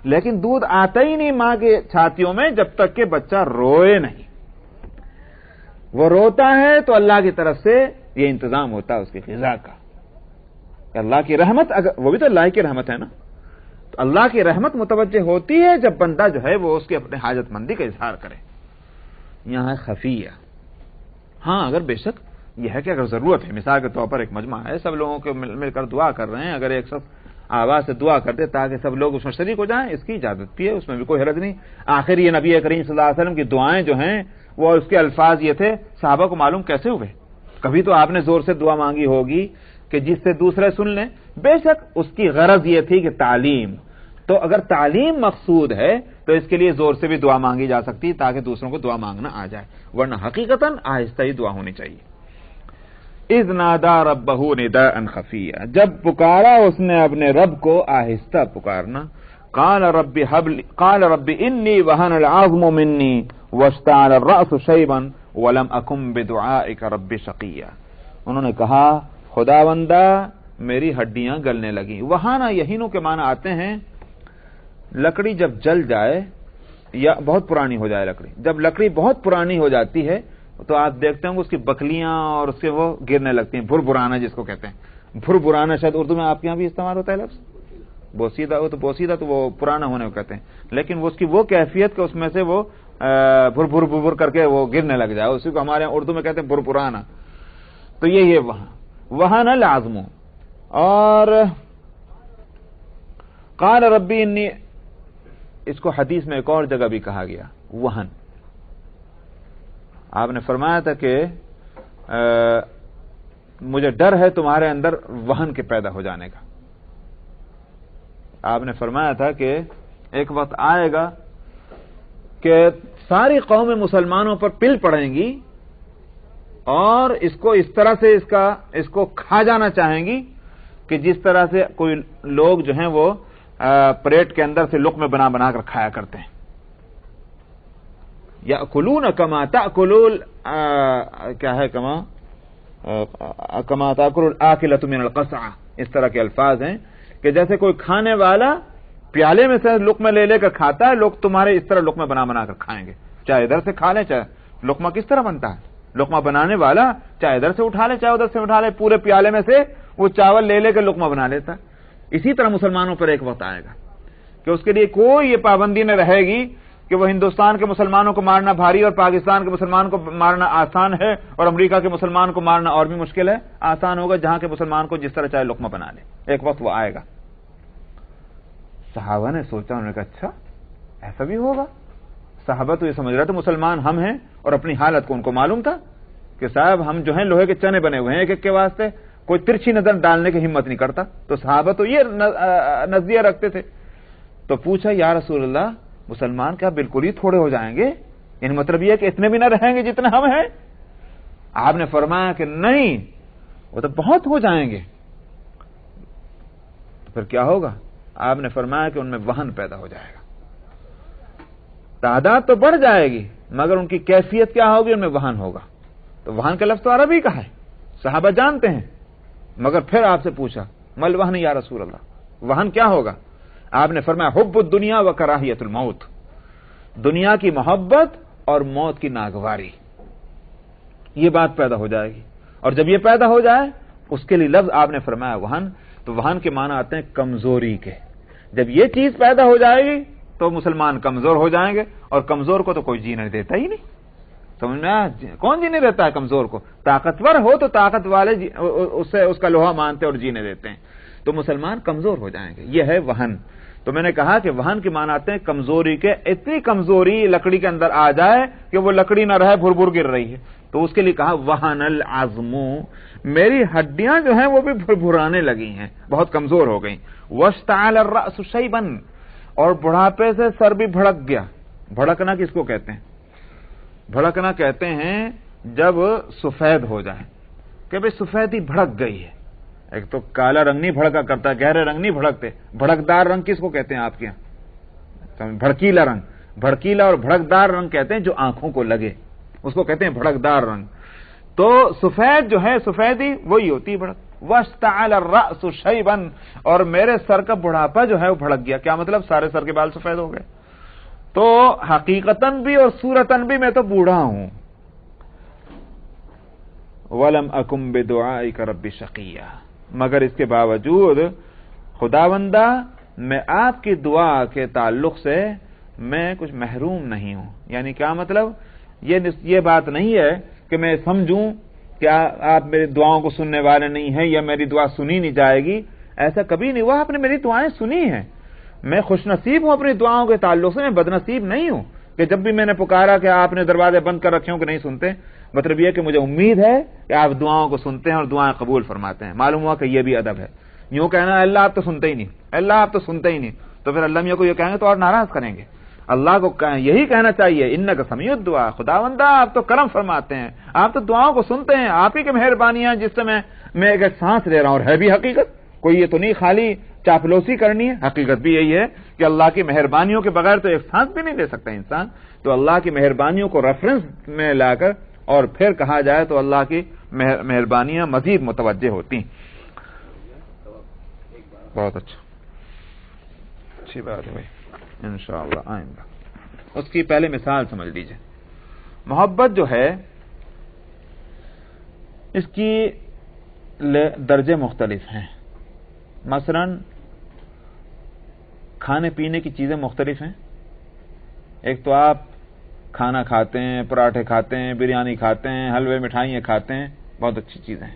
لیکن دودھ آتا ہی نہیں ماں کے چھاتیوں میں جب تک کہ بچہ روئے نہیں. وہ روتا ہے تو اللہ کی طرف سے یہ انتظام ہوتا ہے اس کی غذا کا. اللہ کی رحمت، اگر وہ بھی تو اللہ کی رحمت ہے نا، تو اللہ کی رحمت متوجہ ہوتی ہے جب بندہ جو ہے وہ اس کے اپنے حاجت مندی کا اظہار کرے. یہاں ہے خفیہ. ہاں اگر بے شک یہ ہے کہ اگر ضرورت ہے، مثال کے طور پر ایک مجمع ہے، سب لوگوں کے مل کر دعا کر رہے ہیں، اگر ایک شخص آواز سے دعا کرتے تاکہ سب لوگ اس میں شریک ہو جائیں، اس کی اجازت بھی ہے، اس میں بھی کوئی حرج نہیں. آخر یہ نبی کریم صلی اللہ علیہ وسلم کی دعائیں جو ہیں وہ اس کے الفاظ یہ تھے، صحابہ کو معلوم کیسے ہوئے؟ کبھی تو آپ نے زور سے دعا مانگی ہوگی کہ جس سے دوسرے سن لیں. بے شک اس کی غرض یہ تھی کہ تعلیم، تو اگر تعلیم مقصود ہے تو اس کے لیے زور سے بھی دعا مانگی جا سکتی ہے تاکہ دوسروں کو دعا مانگنا آ جائے، ورنہ حقیقتاً آہستہ ہی دعا ہونی چاہیے. اذ نادى ربه نداء خفيا، جب پکارا اس نے اپنے رب کو آہستہ پکارنا. قال رب انی وهن العظم مني واشتعل الرأس شيبا ولم اكن بدعائك رب شقيا. انہوں نے کہا خداوندا میری ہڈیاں گلنے لگیں. وہانا یہینوں کے معنی آتے ہیں لکڑی جب جل جائے یا بہت پرانی ہو جائے لکڑی، جب لکڑی بہت پرانی ہو جاتی ہے تو آپ دیکھتے ہیں کہ اس کی بکلیاں اور اس کے وہ گرنے لگتی ہیں، بھربرانا جس کو کہتے ہیں. بھربرانا شاید اردو میں آپ کے یہاں بھی استعمال ہوتا ہے لفظ. بوسیدہ تو وہ پرانا ہونے کو کہتے ہیں، لیکن وہ اس کی وہ کیفیت کہ اس میں سے وہ بھر بھر بھر کر کے وہ گرنے لگ جائے، اسی کو ہمارے یہاں اردو میں کہتے ہیں بھربرانا. تو یہ وہاں نہ لازم. اور قال ربی انی، اس کو حدیث میں ایک اور جگہ بھی کہا گیا وہن. آپ نے فرمایا تھا کہ مجھے ڈر ہے تمہارے اندر وہن کے پیدا ہو جانے کا. آپ نے فرمایا تھا کہ ایک وقت آئے گا کہ ساری قومیں مسلمانوں پر پل پڑیں گی اور اس کو اس طرح سے اس کو کھا جانا چاہیں گی کہ جس طرح سے کوئی لوگ جو ہیں وہ پلیٹ کے اندر سے لقمے بنا بنا کر کھایا کرتے ہیں. یأکلون کما تأکل کیا ہے کما تأکل الآکلۃ من القصعۃ، اس طرح کے الفاظ ہیں کہ جیسے کوئی کھانے والا پیالے میں سے لقمے لے کر کھاتا ہے، لوگ تمہارے اس طرح لقمے بنا بنا کر کھائیں گے، چاہے ادھر سے کھا لیں. چاہے لقمہ کس طرح بنتا ہے، لقمہ بنانے والا چاہے ادھر سے اٹھا لے چاہے ادھر سے اٹھا لے، پورے پیالے میں سے وہ چاول لے کر لقمہ بنا لیتا. اسی طرح مسلمانوں پر ایک وقت آئے گا کہ اس کے لیے کوئی یہ پابندی نہ رہے گی کہ وہ ہندوستان کے مسلمانوں کو مارنا بھاری اور پاکستان کے مسلمان کو مارنا آسان ہے اور امریکہ کے مسلمان کو مارنا اور بھی مشکل ہے. آسان ہوگا جہاں کے مسلمان کو جس طرح چاہے لقمہ بنا لے. ایک وقت وہ آئے گا. صحابہ نے سوچا، انہوں نے کہا اچھا ایسا بھی ہوگا. صحابہ تو یہ سمجھ رہے تھے مسلمان ہم ہیں اور اپنی حالت کو ان کو معلوم تھا کہ صاحب ہم جو ہیں لوہے کے چنے بنے ہوئے ہیں، ایک ایک کے واسطے کوئی ترچھی نظر ڈالنے کی ہمت نہیں کرتا. تو صحابہ تو یہ نظریہ رکھتے تھے. تو پوچھا یا رسول اللہ مسلمان کیا بالکل ہی تھوڑے ہو جائیں گے؟ ان مطلب یہ کہ اتنے بھی نہ رہیں گے جتنے ہم ہیں؟ آپ نے فرمایا کہ نہیں، وہ تو بہت ہو جائیں گے. تو پھر کیا ہوگا؟ آپ نے فرمایا کہ ان میں وہن پیدا ہو جائے گا. تعداد تو بڑھ جائے گی مگر ان کی کیفیت کیا ہوگی؟ ان میں وہن ہوگا. تو وہن کا لفظ تو عربی کا ہے، صحابہ جانتے ہیں. مگر پھر آپ سے پوچھا مل وہن یا رسول اللہ، وہن کیا ہوگا؟ آپ نے فرمایا حب الدنیا و کراہیت الموت، دنیا کی محبت اور موت کی ناگواری. یہ بات پیدا ہو جائے گی. اور جب یہ پیدا ہو جائے اس کے لیے لفظ آپ نے فرمایا وہن. تو وہن کے معنی آتے ہیں کمزوری کے. جب یہ چیز پیدا ہو جائے گی تو مسلمان کمزور ہو جائیں گے، اور کمزور کو تو کوئی جینے دیتا ہی نہیں. سمجھ میں آیا؟ کون جینے دیتا ہے کمزور کو؟ طاقتور ہو تو طاقت والے اس کا لوہا مانتے اور جینے دیتے ہیں. تو مسلمان کمزور ہو جائیں گے. یہ ہے وہن. تو میں نے کہا کہ وہن کے معنی آتے ہیں کمزوری کے. اتنی کمزوری لکڑی کے اندر آ جائے کہ وہ لکڑی نہ رہے، بھر گر رہی ہے. تو اس کے لیے کہا وہن العظم، میری ہڈیاں جو ہیں وہ بھی بھرانے لگی ہیں، بہت کمزور ہو گئیں. واشتعل الرأس شیبا، اور بڑھاپے سے سر بھی بھڑک گیا. بھڑکنا کس کو کہتے ہیں؟ بھڑکنا کہتے ہیں جب سفید ہو جائے کہ بھئی سفیدی بھڑک گئی ہے. ایک تو کالا رنگ نہیں بھڑکا کرتا، گہرے رنگ نہیں بھڑکتے. بھڑکدار رنگ کس کو کہتے ہیں آپ کے یہاں؟ بھڑکیلا رنگ. بھڑکیلا اور بھڑکدار رنگ کہتے ہیں جو آنکھوں کو لگے، اس کو کہتے ہیں بھڑکدار رنگ. تو سفید جو ہے سفیدی وہی ہوتی ہے بھڑک. واشتعل الرأس شیبا، اور میرے سر کا بڑھاپا جو ہے وہ بھڑک گیا. کیا مطلب؟ سارے سر کے بال سفید ہو گئے. تو حقیقتاً بھی اور صورتاً بھی میں تو بوڑھا ہوں. وَلَمْ أَكُمْ بِدُعَائِكَ رَبِّ شَقِيًّا، مگر اس کے باوجود خداوندہ میں آپ کی دعا کے تعلق سے میں کچھ محروم نہیں ہوں. یعنی کیا مطلب؟ یہ بات نہیں ہے کہ میں سمجھوں کہ آپ میری دعاؤں کو سننے والے نہیں ہیں یا میری دعا سنی نہیں جائے گی. ایسا کبھی نہیں ہوا. آپ نے میری دعائیں سنی ہیں. میں خوش نصیب ہوں اپنی دعاؤں کے تعلق سے. میں بد نصیب نہیں ہوں کہ جب بھی میں نے پکارا کہ آپ نے دروازے بند کر رکھے ہوں کہ نہیں سنتے. مطلب یہ کہ مجھے امید ہے کہ آپ دعاؤں کو سنتے ہیں اور دعائیں قبول فرماتے ہیں. معلوم ہوا کہ یہ بھی ادب ہے. یوں کہنا اللہ آپ تو سنتے ہی نہیں، اللہ آپ تو سنتے ہی نہیں، تو پھر اللہ میاں کو یہ کہیں گے تو اور ناراض کریں گے. اللہ کو یہی کہنا چاہیے انک سمیع الدعاء، خداوندہ آپ تو کرم فرماتے ہیں، آپ تو دعاؤں کو سنتے ہیں، آپ ہی کی مہربانی ہے جس سے میں ایک سانس لے رہا ہوں. اور ہے بھی حقیقت، کوئی یہ تو نہیں خالی چاپلوسی کرنی ہے. حقیقت بھی یہی ہے کہ اللہ کی مہربانیوں کے بغیر تو ایک سانس بھی نہیں لے سکتا انسان. تو اللہ کی مہربانیوں کو ریفرنس میں لا کر اور پھر کہا جائے تو اللہ کی مہربانیاں مزید متوجہ ہوتی ہیں. بہت اچھی بات ہے بھائی. انشاءاللہ آئندہ اس کی پہلے مثال سمجھ لیجئے. محبت جو ہے اس کی درجے مختلف ہیں. مثلا کھانے پینے کی چیزیں مختلف ہیں. ایک تو آپ کھانا کھاتے ہیں، پراٹھے کھاتے ہیں، بریانی کھاتے ہیں، حلوے مٹھائیاں کھاتے ہیں، بہت اچھی چیزیں ہیں.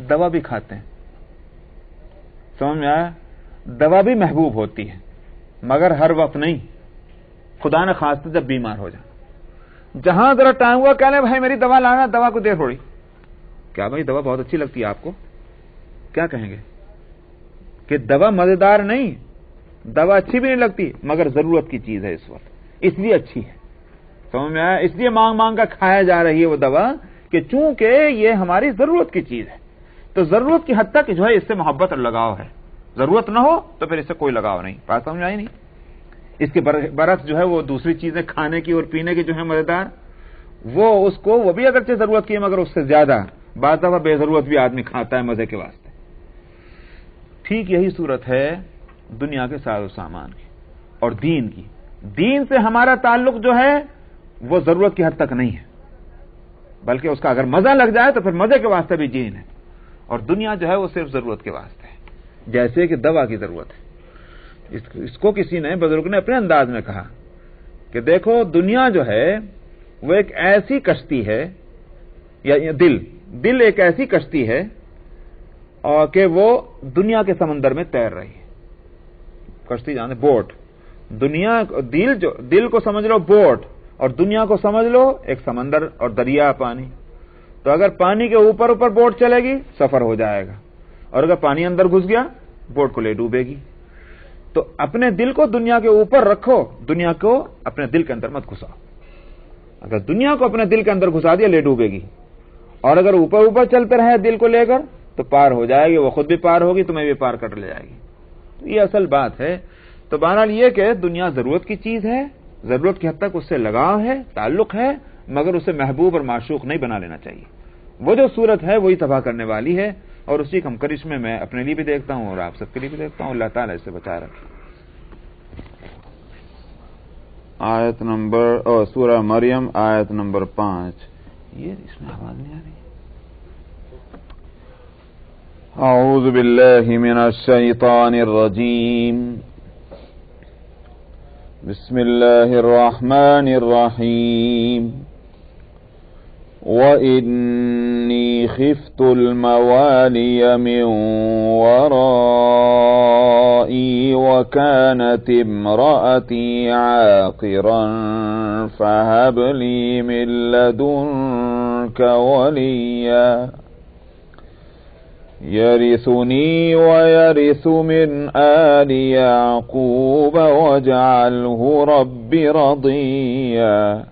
دوا بھی کھاتے ہیں. سمجھ میں آیا؟ دوا بھی محبوب ہوتی ہے مگر ہر وقت نہیں. خدا نہ خواستہ جب بیمار ہو جائے، جہاں ذرا ٹائم ہوا کہہ لیں بھائی میری دوا لانا، دوا کو دے تھوڑی. کیا بھائی دوا بہت اچھی لگتی ہے آپ کو؟ کیا کہیں گے کہ دوا مزیدار نہیں، دوا اچھی بھی نہیں لگتی مگر ضرورت کی چیز ہے اس وقت، اس لیے اچھی ہے. سمجھ میں آیا؟ اس لیے مانگ مانگ کر کھایا جا رہی ہے وہ دوا کہ چونکہ یہ ہماری ضرورت کی چیز ہے. تو ضرورت کی حد تک جو ہے اس سے محبت اور لگاؤ ہے. ضرورت نہ ہو تو پھر اس سے کوئی لگاؤ نہیں. بات سمجھ آئی نہیں؟ اس کے برعکس جو ہے وہ دوسری چیزیں کھانے کی اور پینے کی جو ہے مزیدار، وہ بھی اگرچہ ضرورت کی ہے مگر اس سے زیادہ بعض دفعہ بے ضرورت بھی آدمی کھاتا ہے مزے کے واسطے. ٹھیک یہی صورت ہے دنیا کے ساز و سامان کی اور دین کی. دین سے ہمارا تعلق جو ہے وہ ضرورت کی حد تک نہیں ہے، بلکہ اس کا اگر مزہ لگ جائے تو پھر مزے کے واسطے بھی دین ہے. اور دنیا جو ہے وہ صرف ضرورت کے واسطے ہے، جیسے کہ دوا کی ضرورت ہے. اس کو کسی نے بزرگ نے اپنے انداز میں کہا کہ دیکھو دنیا جو ہے وہ ایک ایسی کشتی ہے، یا دل ایک ایسی کشتی ہے اور کہ وہ دنیا کے سمندر میں تیر رہی ہے. کشتی جانے بوٹ، دل کو سمجھ لو بوٹ اور دنیا کو سمجھ لو ایک سمندر اور دریا پانی. تو اگر پانی کے اوپر بوٹ چلے گی سفر ہو جائے گا، اور اگر پانی اندر گھس گیا بوٹ کو لے ڈوبے گی. تو اپنے دل کو دنیا کے اوپر رکھو، دنیا کو اپنے دل کے اندر مت گھساؤ. اگر دنیا کو اپنے دل کے اندر گھسا دیا لے ڈوبے گی، اور اگر اوپر چلتے رہے دل کو لے کر تو پار ہو جائے گی. وہ خود بھی پار ہوگی، تمہیں بھی پار کر لے جائے گی. تو یہ اصل بات ہے. تو بہرحال یہ کہ دنیا ضرورت کی چیز ہے، ضرورت کی حد تک اس سے لگاؤ ہے، تعلق ہے، مگر اسے محبوب اور معشوق نہیں بنا لینا چاہیے. وہ جو صورت ہے وہی تباہ کرنے والی ہے، اور اسی کم کرش میں اپنے لیے بھی دیکھتا ہوں اور آپ سب کے لیے بھی دیکھتا ہوں. اللہ تعالیٰ اس سے بچا رکھے. آیت نمبر سورہ مریم آیت نمبر 5. یہ اس میں آواز نہیں آ رہی. اعوذ باللہ من الشیطان الرجیم. بسم اللہ الرحمن الرحیم. وَإِنِّي خِفْتُ الْمَوَالِيَ مِنْ وَرَائِي وَكَانَتِ امْرَأَتِي عَاقِرًا فَهَبْ لِي مِنْ لَدُنْكَ وَلِيًّا يَرِثُنِي وَيَرِثُ مِنْ آلِ يَعْقُوبَ وَاجْعَلْهُ رَبِّ رَضِيًّا.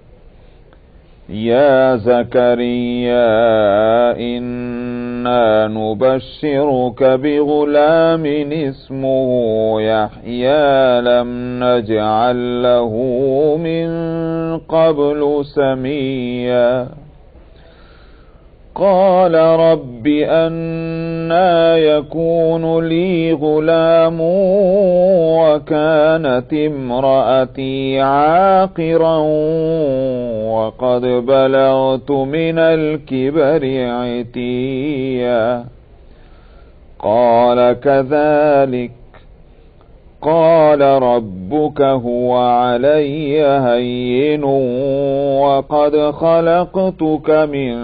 يا زكريا إنا نبشرك بغلام اسمه يحيى لم نجعل له من قبل سميا. قال رب أنى يكون لي غلام وكانت امرأتي عاقرا وقد بلغت من الكبر عتيا قال كذلك قال ربك هو علي هين وقد خلقتك من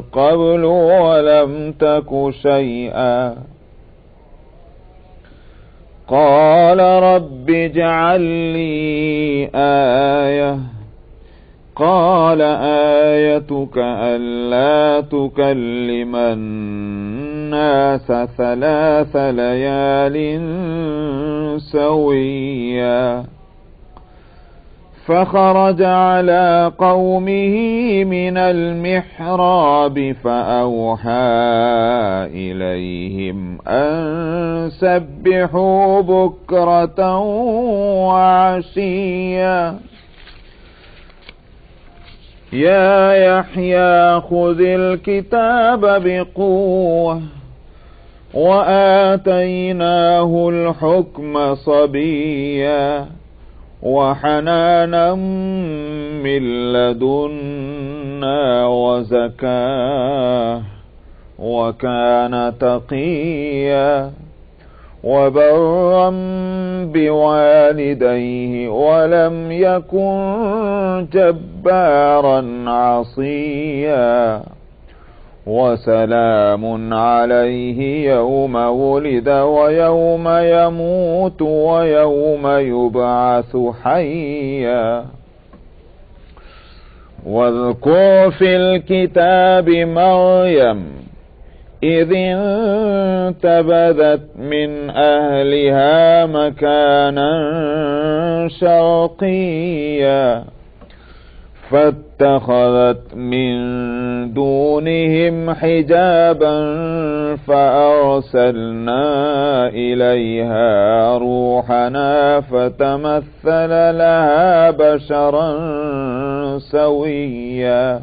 قبل ولم تك شيئا قال رب اجعل لي آية قال آيتك ألا تكلم الناس 3 ليال سويا فخرج على قومه من المحراب فأوحى إليهم أن سبحوا بكرة وعشيا يا يحيى خذ الكتاب بقوة وآتيناه الحكم صبيا وحنانا من لدنا وزكاة وكان تقيا وبرا بوالديه ولم يكن جبارا عصيا وسلام عليه يوم ولد ويوم يموت ويوم يبعث حيا واذكر في الكتاب مريم إذ انتبذت من أهلها مكانا شرقيا فاتخذت من دونهم حجابا فأرسلنا إليها روحنا فتمثل لها بشرا سويا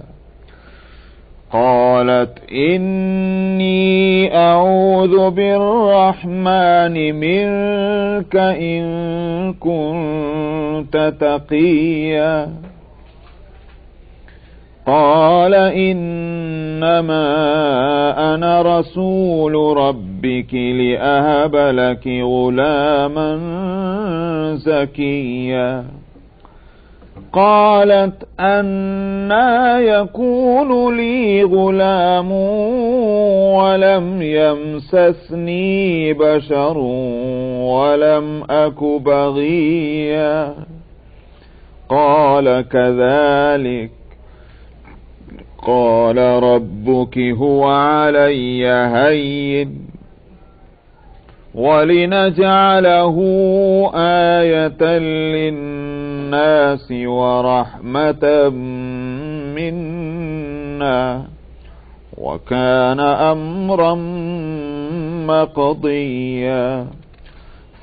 قالت إني أعوذ بالرحمن منك إن كنت تقيا قال إنما أنا رسول ربك لأهب لك غلاما زكيا قالت أنى يكون لي غلام ولم يمسسني بشر ولم أك بغيا قال كذلك قال ربك هو علي هين ولنجعله آية للناس ورحمة منا وكان أمرا مقضيا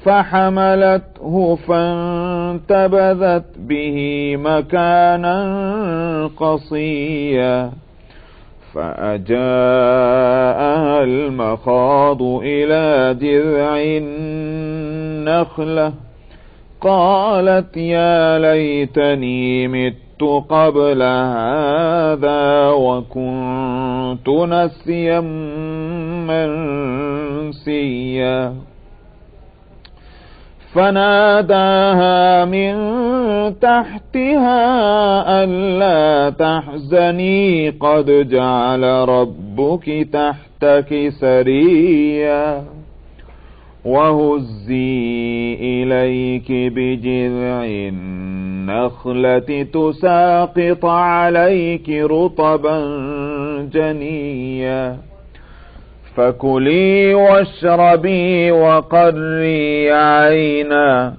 فحملته فانتبذت به مكانا قصيا فأجاءها المخاض إلى جذع النخلة قالت يا ليتني مت قبل هذا وكنت نسيا منسيا فناداها من تحتها ألا تحزني قد جعل ربك تحتك سريا وهزي إليك بجذع النخلة تساقط عليك رطبا جنيا فكلي واشربي وقري عينا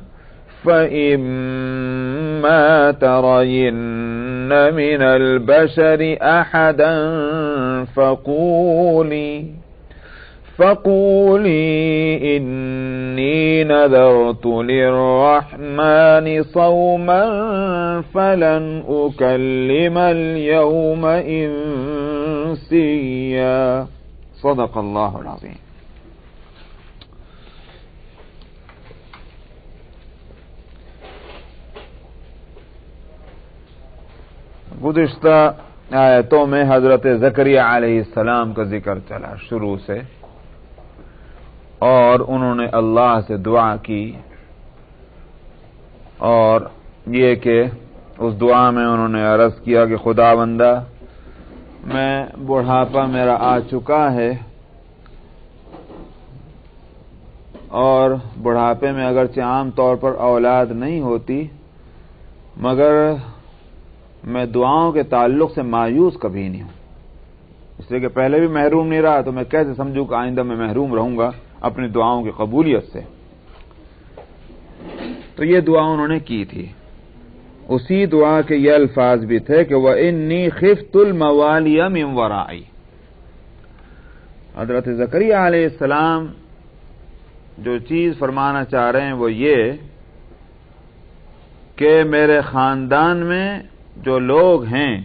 فإما ترين من البشر أحدا فقولي إني نذرت للرحمن صوما فلن أكلم اليوم إنسيا صدق اللہ العظیم. گزشتہ آیتوں میں حضرت زکریا علیہ السلام کا ذکر چلا شروع سے، اور انہوں نے اللہ سے دعا کی، اور یہ کہ اس دعا میں انہوں نے عرض کیا کہ خدا بندہ میں بڑھاپا میرا آ چکا ہے، اور بڑھاپے میں اگرچہ عام طور پر اولاد نہیں ہوتی، مگر میں دعاؤں کے تعلق سے مایوس کبھی نہیں ہوں، اس لیے کہ پہلے بھی محروم نہیں رہا، تو میں کیسے سمجھوں کہ آئندہ میں محروم رہوں گا اپنی دعاؤں کی قبولیت سے. تو یہ دعا انہوں نے کی تھی. اسی دعا کے یہ الفاظ بھی تھے کہ وَإِنِّي خِفْتُ الْمَوَالِيَ مِنْ وَرَائِي. حضرت زکریا علیہ السلام جو چیز فرمانا چاہ رہے ہیں وہ یہ کہ میرے خاندان میں جو لوگ ہیں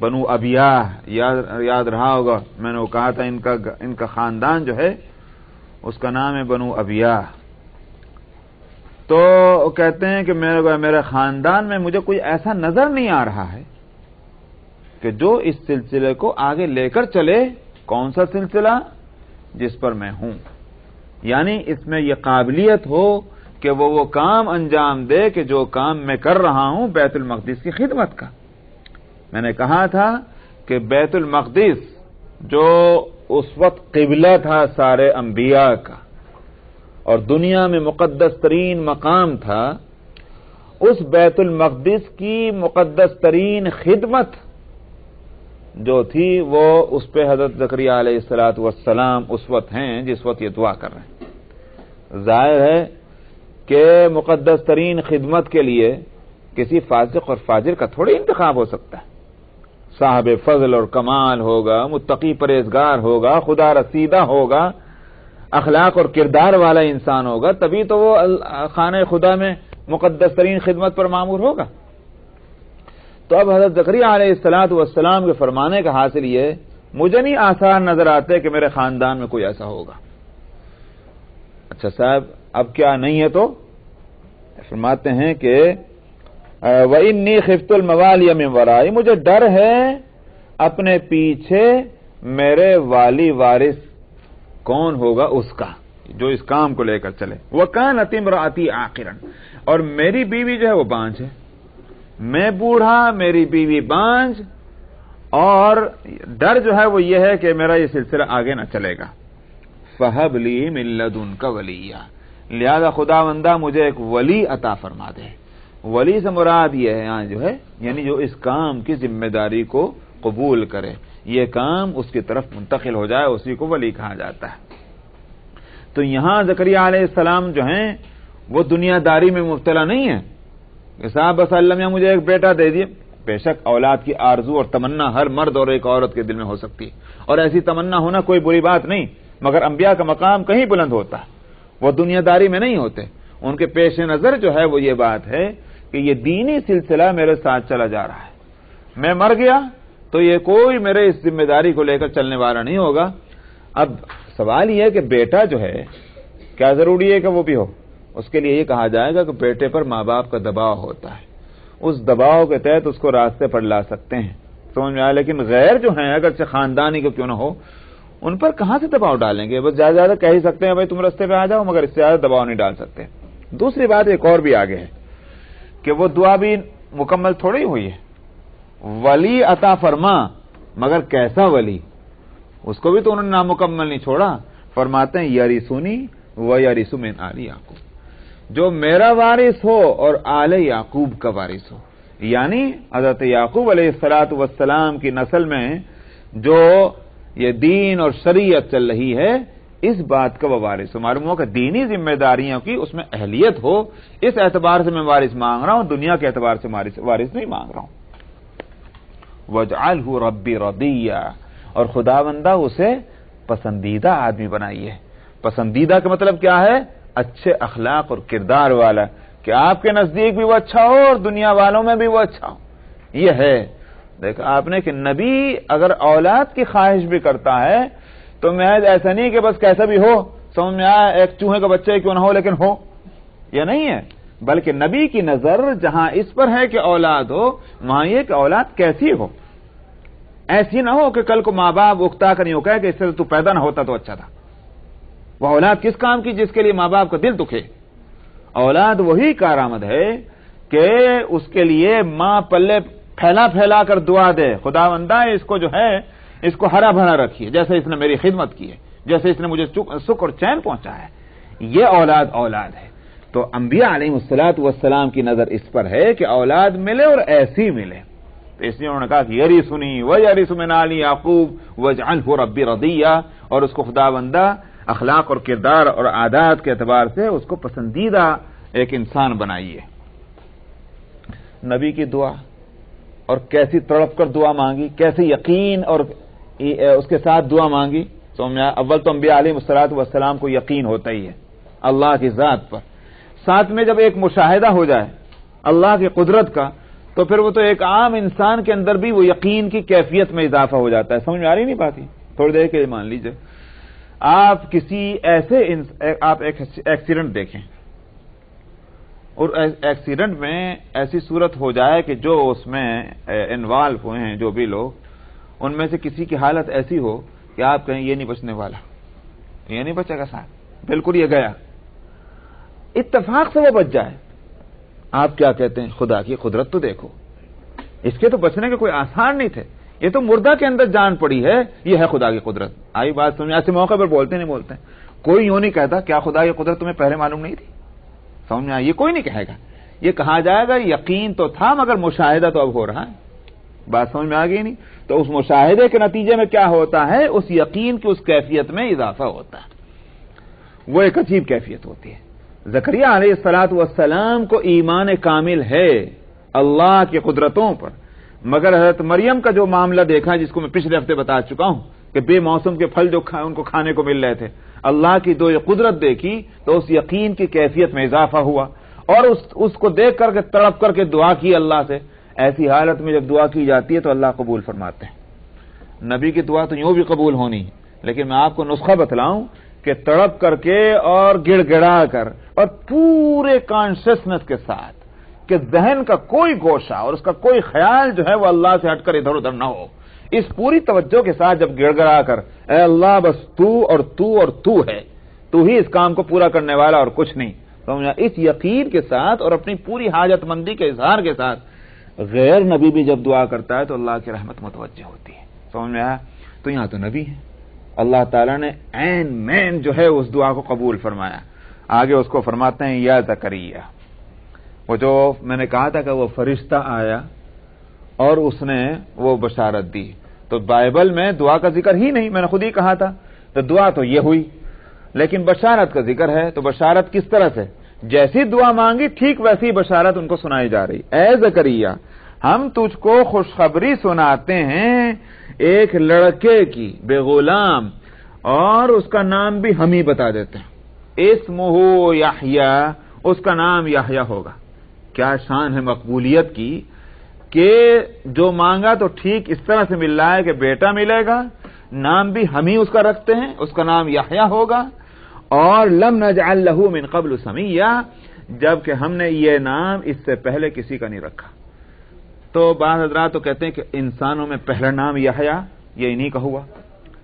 بنو ابیاہ، یاد رہا ہوگا میں نے وہ کہا تھا ان کا خاندان جو ہے اس کا نام ہے بنو ابیاہ. تو کہتے ہیں کہ میرے خاندان میں مجھے کوئی ایسا نظر نہیں آ رہا ہے کہ جو اس سلسلے کو آگے لے کر چلے. کون سا سلسلہ؟ جس پر میں ہوں، یعنی اس میں یہ قابلیت ہو کہ وہ کام انجام دے کہ جو کام میں کر رہا ہوں بیت المقدس کی خدمت کا. میں نے کہا تھا کہ بیت المقدس جو اس وقت قبلہ تھا سارے انبیاء کا اور دنیا میں مقدس ترین مقام تھا، اس بیت المقدس کی مقدس ترین خدمت جو تھی وہ اس پہ حضرت زکریا علیہ السلام اس وقت ہیں جس وقت یہ دعا کر رہے ہیں. ظاہر ہے کہ مقدس ترین خدمت کے لیے کسی فاسق اور فاجر کا تھوڑی انتخاب ہو سکتا ہے. صاحب فضل اور کمال ہوگا، متقی پرہیزگار ہوگا، خدا رسیدہ ہوگا، اخلاق اور کردار والا انسان ہوگا، تبھی تو وہ خانہ خدا میں مقدس ترین خدمت پر مامور ہوگا. تو اب حضرت زکریا علیہ السلام کے فرمانے کا حاصل یہ مجھے نہیں آثار نظر آتے کہ میرے خاندان میں کوئی ایسا ہوگا. اچھا صاحب اب کیا نہیں ہے؟ تو فرماتے ہیں کہ وَإِنِّي خِفْتُ الْمَوَالِيَ مِنْ وَرَائِي، مجھے ڈر ہے اپنے پیچھے میرے والی وارث کون ہوگا اس کا جو اس کام کو لے کر چلے. وَكَانَتِ امْرَأَتِي عَاقِرًا، اور میری بیوی جو ہے وہ بانجھ ہے. میں بوڑھا، میری بیوی بانجھ، اور ڈر جو ہے وہ یہ ہے کہ میرا یہ سلسلہ آگے نہ چلے گا. فَهَبْ لِي مِن لَّدُنْكَ وَلِيًّا، لہذا خدا بندہ مجھے ایک ولی عطا فرما دے. ولی سے مراد یہ ہے یہاں جو ہے یعنی جو اس کام کی ذمہ داری کو قبول کرے، یہ کام اس کی طرف منتقل ہو جائے، اسی کو ولی کہا جاتا ہے. تو یہاں زکریا علیہ السلام جو ہیں وہ دنیا داری میں مبتلا نہیں ہیں کہ صاحب بس اللہ میاں مجھے ایک بیٹا دے دیے. بے شک اولاد کی آرزو اور تمنا ہر مرد اور ایک عورت کے دل میں ہو سکتی ہے، اور ایسی تمنا ہونا کوئی بری بات نہیں، مگر انبیاء کا مقام کہیں بلند ہوتا ہے، وہ دنیا داری میں نہیں ہوتے. ان کے پیش نظر جو ہے وہ یہ بات ہے کہ یہ دینی سلسلہ میرے ساتھ چلا جا رہا ہے، میں مر گیا تو یہ کوئی میرے اس ذمہ داری کو لے کر چلنے والا نہیں ہوگا. اب سوال یہ ہے کہ بیٹا جو ہے کیا ضروری ہے کہ وہ بھی ہو؟ اس کے لیے یہ کہا جائے گا کہ بیٹے پر ماں باپ کا دباؤ ہوتا ہے، اس دباؤ کے تحت اس کو راستے پر لا سکتے ہیں، سمجھ میں آیا. لیکن غیر جو ہیں اگرچہ خاندانی کو کیوں نہ ہو ان پر کہاں سے دباؤ ڈالیں گے؟ بس زیادہ زیادہ کہہ ہی سکتے ہیں بھائی تم راستے پہ آ جاؤ، مگر اس سے زیادہ دباؤ نہیں ڈال سکتے. دوسری بات ایک اور بھی آگے ہے کہ وہ دعا بھی مکمل تھوڑی ہوئی ہے. ولی عطا فرما، مگر کیسا ولی؟ اس کو بھی تو انہوں نے نامکمل نہیں چھوڑا. فرماتے ہیں یرثنی و یرث من آل یعقوب، جو میرا وارث ہو اور آل یعقوب کا وارث ہو. یعنی حضرت یعقوب علیہ السلام کی نسل میں جو یہ دین اور شریعت چل رہی ہے اس بات کا وہ وارث ہو. معلوم ہو کہ دینی ذمہ داریوں کی اس میں اہلیت ہو، اس اعتبار سے میں وارث مانگ رہا ہوں، دنیا کے اعتبار سے وارث نہیں مانگ رہا ہوں. وَاجْعَلْهُ رَبِّي رَضِيًّا، اور خدا بندہ اسے پسندیدہ آدمی بنائیے. پسندیدہ کا مطلب کیا ہے؟ اچھے اخلاق اور کردار والا, کہ آپ کے نزدیک بھی وہ اچھا ہو اور دنیا والوں میں بھی وہ اچھا ہو. یہ ہے دیکھا آپ نے کہ نبی اگر اولاد کی خواہش بھی کرتا ہے تو محض ایسا نہیں کہ بس کیسا بھی ہو, سمجھ میں آیا, ایک چوہے کا بچہ کیوں نہ ہو لیکن ہو, یہ نہیں ہے. بلکہ نبی کی نظر جہاں اس پر ہے کہ اولاد ہو, وہاں یہ کہ اولاد کیسی ہو. ایسی نہ ہو کہ کل کو ماں باپ اکتا کر یوں کہے کہ اس سے تو پیدا نہ ہوتا تو اچھا تھا. وہ اولاد کس کام کی جس کے لیے ماں باپ کا دل دکھے. اولاد وہی کارآمد ہے کہ اس کے لیے ماں پلے پھیلا پھیلا کر دعا دے, خدا بندہ اس کو جو ہے اس کو ہرا بھرا رکھیے, جیسے اس نے میری خدمت کی ہے, جیسے اس نے مجھے سکھ اور چین پہنچا ہے. یہ اولاد ہے. تو انبیاء علیہ الصلوۃ والسلام کی نظر اس پر ہے کہ اولاد ملے اور ایسی ملے. تو اس لیے انہوں نے کہا کہ یرثنی ویرث من آل یعقوب واجعلہ ربی رضیہ, اور اس کو خدا بندہ اخلاق اور کردار اور عادات کے اعتبار سے اس کو پسندیدہ ایک انسان بنائیے. نبی کی دعا, اور کیسی تڑپ کر دعا مانگی, کیسے یقین اور اس کے ساتھ دعا مانگی. سمجھا, اول تو انبیاء علیہ الصلوۃ والسلام کو یقین ہوتا ہی ہے اللہ کی ذات پر, ساتھ میں جب ایک مشاہدہ ہو جائے اللہ کی قدرت کا تو پھر وہ تو ایک عام انسان کے اندر بھی وہ یقین کی کیفیت میں اضافہ ہو جاتا ہے. سمجھ میں آ رہی نہیں بات؟ تھوڑی دیر کے لیے مان لیجئے آپ کسی ایسے آپ ایک ایکسیڈنٹ دیکھیں, اور ایکسیڈنٹ میں ایسی صورت ہو جائے کہ جو اس میں انوالو ہوئے ہیں جو بھی لوگ, ان میں سے کسی کی حالت ایسی ہو کہ آپ کہیں یہ نہیں بچنے والا, یہ نہیں بچے گا صاحب, بالکل یہ گیا, اتفاق سے وہ بچ جائے. آپ کیا کہتے ہیں؟ خدا کی قدرت تو دیکھو, اس کے تو بچنے کے کوئی آثار نہیں تھے, یہ تو مردہ کے اندر جان پڑی ہے, یہ ہے خدا کی قدرت. آئی بات سمجھ؟ ایسے موقع پر بولتے نہیں بولتے, کوئی یوں نہیں کہتا کیا خدا کی قدرت تمہیں پہلے معلوم نہیں تھی. سمجھ میں آئی؟ یہ کوئی نہیں کہے گا, یہ کہا جائے گا یقین تو تھا مگر مشاہدہ تو اب ہو رہا ہے. بات سمجھ میں آ گئی نہیں؟ تو اس مشاہدے کے نتیجے میں کیا ہوتا ہے؟ اس یقین کی اس کیفیت میں اضافہ ہوتا ہے, وہ ایک عجیب کیفیت ہوتی ہے. زکریا علیہ الصلوۃ والسلام کو ایمان کامل ہے اللہ کی قدرتوں پر, مگر حضرت مریم کا جو معاملہ دیکھا جس کو میں پچھلے ہفتے بتا چکا ہوں کہ بے موسم کے پھل جو ان کو کھانے کو مل رہے تھے, اللہ کی جو یہ قدرت دیکھی تو اس یقین کی کیفیت میں اضافہ ہوا, اور اس کو دیکھ کر کے تڑپ کر کے دعا کی اللہ سے. ایسی حالت میں جب دعا کی جاتی ہے تو اللہ قبول فرماتے ہیں. نبی کی دعا تو یوں بھی قبول ہونی ہے, لیکن میں آپ کو نسخہ بتلاؤں کہ تڑپ کر کے اور گڑ گڑا کر اور پورے کانشسنس کے ساتھ کہ ذہن کا کوئی گوشہ اور اس کا کوئی خیال جو ہے وہ اللہ سے ہٹ کر ادھر ادھر نہ ہو, اس پوری توجہ کے ساتھ جب گڑ گڑا کر اے اللہ بس تو اور تو اور تو ہے, تو ہی اس کام کو پورا کرنے والا اور کچھ نہیں. سمجھا؟ اس یقین کے ساتھ اور اپنی پوری حاجت مندی کے اظہار کے ساتھ غیر نبی بھی جب دعا کرتا ہے تو اللہ کی رحمت متوجہ ہوتی ہے. سمجھ میں آیا؟ تو یہاں تو نبی ہے, اللہ تعالیٰ نے عین مین جو ہے اس دعا کو قبول فرمایا. آگے اس کو فرماتے ہیں یا زکریا, وہ جو میں نے کہا تھا کہ وہ فرشتہ آیا اور اس نے وہ بشارت دی. تو بائبل میں دعا کا ذکر ہی نہیں, میں نے خود ہی کہا تھا, تو دعا تو یہ ہوئی, لیکن بشارت کا ذکر ہے. تو بشارت کس طرح سے؟ جیسی دعا مانگی ٹھیک ویسی بشارت ان کو سنائی جا رہی. اے زکریا, ہم تجھ کو خوشخبری سناتے ہیں ایک لڑکے کی, بے غلام, اور اس کا نام بھی ہم ہی بتا دیتے ہیں. اسمہ یحییٰ, اس کا نام یحییٰ ہوگا. کیا شان ہے مقبولیت کی کہ جو مانگا تو ٹھیک اس طرح سے مل رہا ہے کہ بیٹا ملے گا, نام بھی ہم ہی اس کا رکھتے ہیں, اس کا نام یحییٰ ہوگا. اور لم نجعل لہ من قبل سمیہ, جبکہ ہم نے یہ نام اس سے پہلے کسی کا نہیں رکھا. تو بعض حضرات تو کہتے ہیں کہ انسانوں میں پہلا نام یحییٰ یہ انہی کا ہوا.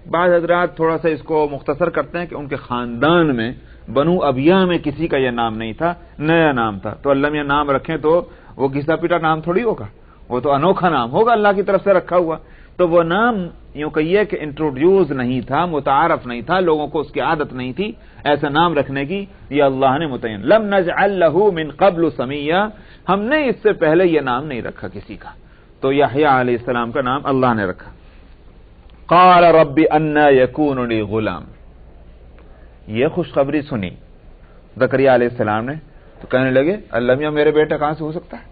بعض حضرات تھوڑا سا اس کو مختصر کرتے ہیں کہ ان کے خاندان میں بنو ابیہ میں کسی کا یہ نام نہیں تھا, نیا نام تھا. تو اللہ میں نام رکھیں تو وہ گھسا پیٹا نام تھوڑی ہوگا, وہ تو انوکھا نام ہوگا اللہ کی طرف سے رکھا ہوا. تو وہ نام یوں کہیے کہ انٹروڈیوس نہیں تھا, متعارف نہیں تھا, لوگوں کو اس کی عادت نہیں تھی ایسا نام رکھنے کی, یہ اللہ نے متعین. لم نجعل لہ من قبل سمیہ, ہم نے اس سے پہلے یہ نام نہیں رکھا کسی کا. تو یحییٰ علیہ السلام کا نام اللہ نے رکھا. قال رب انا یکون لی غلام, یہ خوشخبری سنی زکریا علیہ السلام نے تو کہنے لگے اللہ میاں میرے بیٹا کہاں سے ہو سکتا ہے.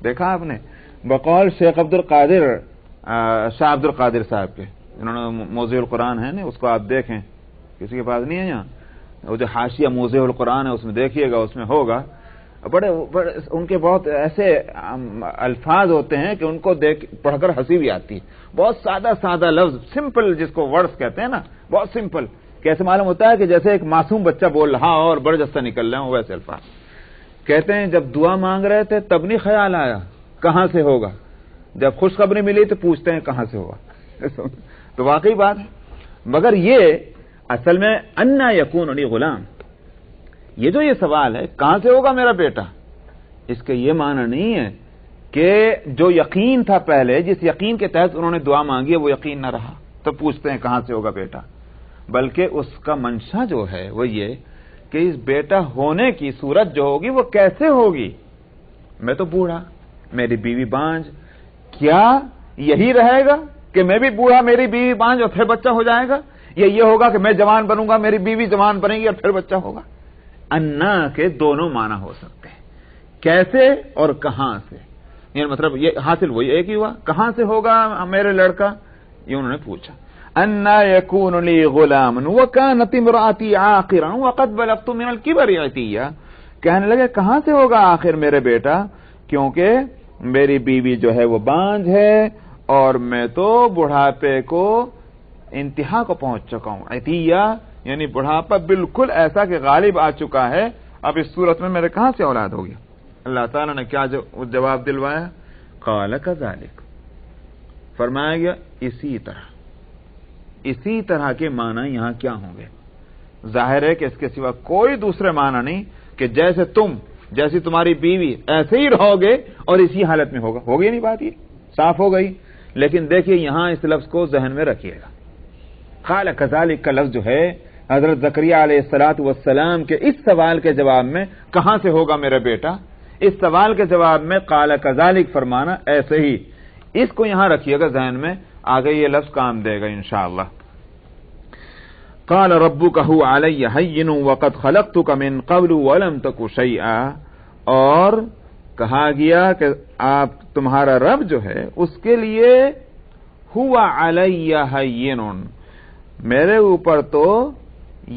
دیکھا آپ نے, بقول شیخ عبد القادر, شاہ عبد القادر صاحب کے, انہوں نے موضوع القرآن ہے نا، اس کو آپ دیکھیں، کسی کے پاس نہیں ہے یہاں، وہ جو حاشیہ موضوع القرآن ہے اس میں دیکھیے گا، اس میں ہوگا بڑے ان کے بہت ایسے الفاظ ہوتے ہیں کہ ان کو دیکھ پڑھ کر ہنسی بھی آتی ہے. بہت سادہ سادہ لفظ، سمپل، جس کو ورڈز کہتے ہیں نا، بہت سمپل. کیسے معلوم ہوتا ہے کہ جیسے ایک معصوم بچہ بول رہا اور برجستہ نکل رہے ہوں، ویسے الفاظ. کہتے ہیں جب دعا مانگ رہے تھے تب نہیں خیال آیا کہاں سے ہوگا، جب خوشخبری ملی تو پوچھتے ہیں کہاں سے ہوگا. تو واقعی بات ہے. مگر یہ اصل میں انا یکون لی غلام، یہ جو یہ سوال ہے کہاں سے ہوگا میرا بیٹا، اس کے یہ معنی نہیں ہے کہ جو یقین تھا پہلے، جس یقین کے تحت انہوں نے دعا مانگی ہے وہ یقین نہ رہا تو پوچھتے ہیں کہاں سے ہوگا بیٹا. بلکہ اس کا منشا جو ہے وہ یہ کہ اس بیٹا ہونے کی صورت جو ہوگی وہ کیسے ہوگی. میں تو بوڑھا، میری بیوی بانج، کیا یہی رہے گا کہ میں بھی بوڑھا، میری بیوی بانج اور پھر بچہ ہو جائے گا، یا یہ ہوگا کہ میں جوان بنوں گا، میری بیوی جوان بنے گی اور پھر بچہ ہوگا. انا کے دونوں معنی ہو سکتے ہیں، کیسے اور کہاں سے. یعنی مطلب یہ حاصل وہی ایک ہی ہوا، کہاں سے ہوگا میرے لڑکا، یہ انہوں نے پوچھا. انا یکون لی غلام وکانت امراتی عاقرا وقد بلغت من الکبر عتیا. کہنے لگے کہاں سے ہوگا آخر میرے بیٹا، کیونکہ میری بیوی جو ہے وہ بانجھ ہے اور میں تو بڑھاپے کو انتہا کو پہنچ چکا ہوں. عتیہ یعنی بڑھاپا بالکل ایسا کہ غالب آ چکا ہے، اب اس صورت میں میرے کہاں سے اولاد ہوگی. اللہ تعالیٰ نے کیا جواب دلوایا؟ قال کذالک، فرمایا گیا اسی طرح کے معنی یہاں کیا ہوں گے. ظاہر ہے کہ اس کے سوا کوئی دوسرے معنی نہیں کہ جیسی تمہاری بیوی ایسے ہی رہو گے اور اسی حالت میں ہوگی نہیں. بات یہ صاف ہو گئی. لیکن دیکھیے یہاں اس لفظ کو ذہن میں رکھیے گا. قال کذالک کا لفظ جو ہے حضرت زکریا علیہ الصلوۃ والسلام کے اس سوال کے جواب میں کہاں سے ہوگا میرا بیٹا، اس سوال کے جواب میں قال کذالک فرمانا ایسے ہی، اس کو یہاں رکھیے گا ذہن میں، آگے یہ لفظ کام دے گا انشاءاللہ. قال ربک هو علی ہین وقد خلقتک من قبل ولم تک شیئا. اور کہا گیا کہ آپ تمہارا رب جو ہے اس کے لیے ہوا علی ہین، میرے اوپر تو